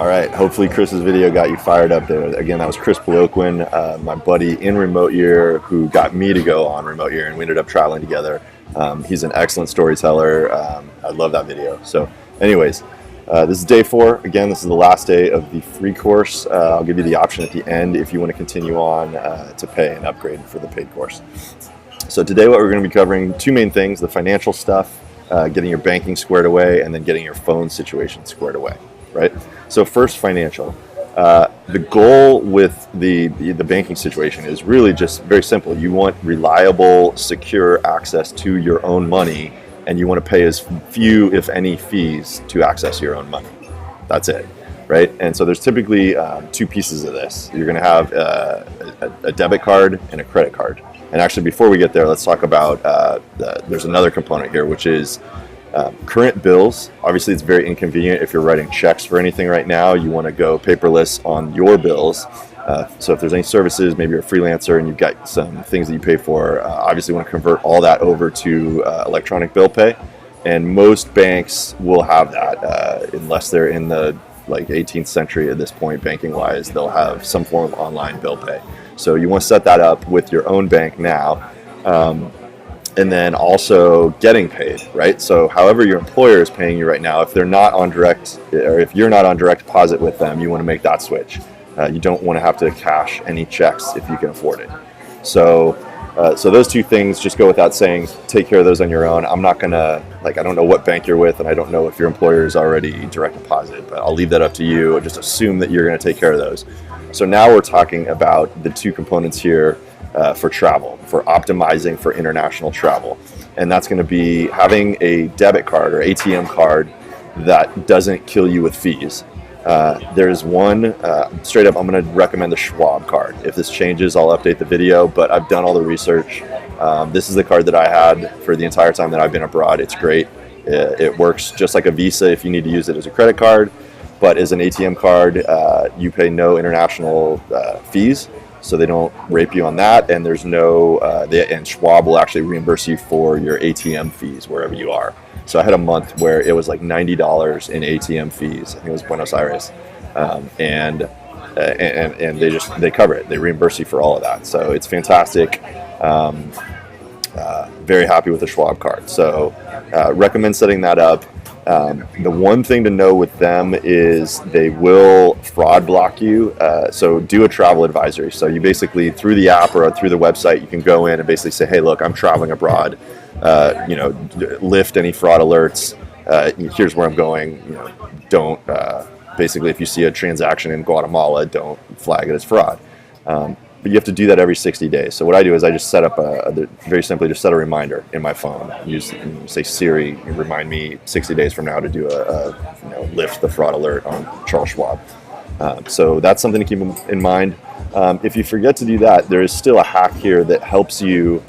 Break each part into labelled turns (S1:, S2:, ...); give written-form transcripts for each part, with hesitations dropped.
S1: All right, hopefully Chris's video got you fired up there. Again, that was Chris Poloquin, my buddy in Remote Year, who got me to go on Remote Year, and we ended up traveling together. He's an excellent storyteller. I love that video. So anyways, this is day 4. Again, this is the last day of the free course. I'll give you the option at the end if you want to continue on to pay and upgrade for the paid course. So today what we're going to be covering, 2 main things: the financial stuff, getting your banking squared away, and then getting your phone situation squared away, right? So first, financial. The goal with the banking situation is really just very simple. You want reliable, secure access to your own money, and you want to pay as few, if any, fees to access your own money. That's it, right? And so there's typically 2 pieces of this. You're going to have a debit card and a credit card. And actually, before we get there, let's talk about there's another component here, which is current bills. Obviously, it's very inconvenient if you're writing checks for anything right now. You want to go paperless on your bills. So if there's any services, maybe you're a freelancer and you've got some things that you pay for, obviously you want to convert all that over to electronic bill pay. And most banks will have that, unless they're in the 18th century at this point, banking-wise. They'll have some form of online bill pay. So you want to set that up with your own bank now. And then also getting paid, right? So however your employer is paying you right now, if they're not on direct, or if you're not on direct deposit with them, you want to make that switch. You don't want to have to cash any checks if you can afford it. So those 2 things, just go without saying, take care of those on your own. I'm not gonna, I don't know what bank you're with, and I don't know if your employer is already direct deposit, but I'll leave that up to you. Just assume that you're gonna take care of those. So now we're talking about the 2 components here for travel, for optimizing for international travel. And that's going to be having a debit card or ATM card that doesn't kill you with fees. There's one, straight up, I'm going to recommend the Schwab card. If this changes, I'll update the video, but I've done all the research. This is the card that I had for the entire time that I've been abroad. It's great. It works just like a Visa if you need to use it as a credit card, but as an ATM card, you pay no international fees. So they don't rape you on that, and there's no, and Schwab will actually reimburse you for your ATM fees wherever you are. So I had a month where it was like $90 in ATM fees. I think it was Buenos Aires, and they cover it. They reimburse you for all of that. So it's fantastic. Very happy with the Schwab card. So recommend setting that up. The one thing to know with them is they will fraud block you. So do a travel advisory. So you basically, through the app or through the website, you can go in and basically say, hey, look, I'm traveling abroad. Lift any fraud alerts. Here's where I'm going. Don't, basically, if you see a transaction in Guatemala, don't flag it as fraud. But you have to do that every 60 days. So what I do is I just set up very simply just set a reminder in my phone. Say Siri, remind me 60 days from now to do lift the fraud alert on Charles Schwab. So that's something to keep in mind. If you forget to do that, there is still a hack here that helps you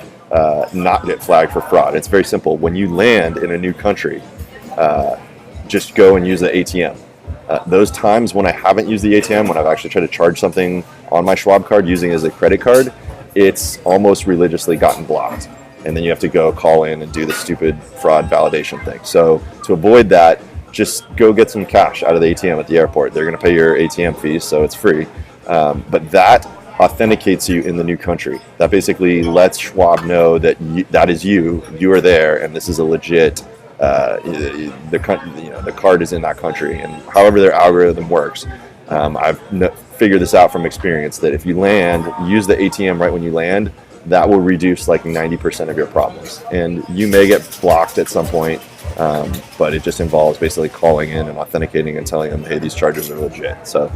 S1: not get flagged for fraud. It's very simple. When you land in a new country, just go and use the ATM. Those times when I haven't used the ATM, when I've actually tried to charge something on my Schwab card using it as a credit card, it's almost religiously gotten blocked. And then you have to go call in and do the stupid fraud validation thing. So to avoid that, just go get some cash out of the ATM at the airport. They're going to pay your ATM fees, so it's free. But that authenticates you in the new country. That basically lets Schwab know that that is you are there, and this is a legit, the card is in that country. And however their algorithm works, I've figured this out from experience, that if you land, use the ATM right when you land, that will reduce like 90% of your problems. And you may get blocked at some point, but it just involves basically calling in and authenticating and telling them, hey, these charges are legit. So,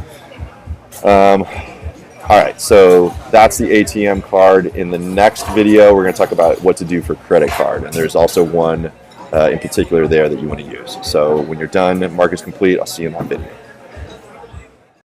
S1: all right, so that's the ATM card. In the next video, we're going to talk about what to do for credit card. And there's also one in particular there that you want to use. So when you're done, mark is complete. I'll see you in that video.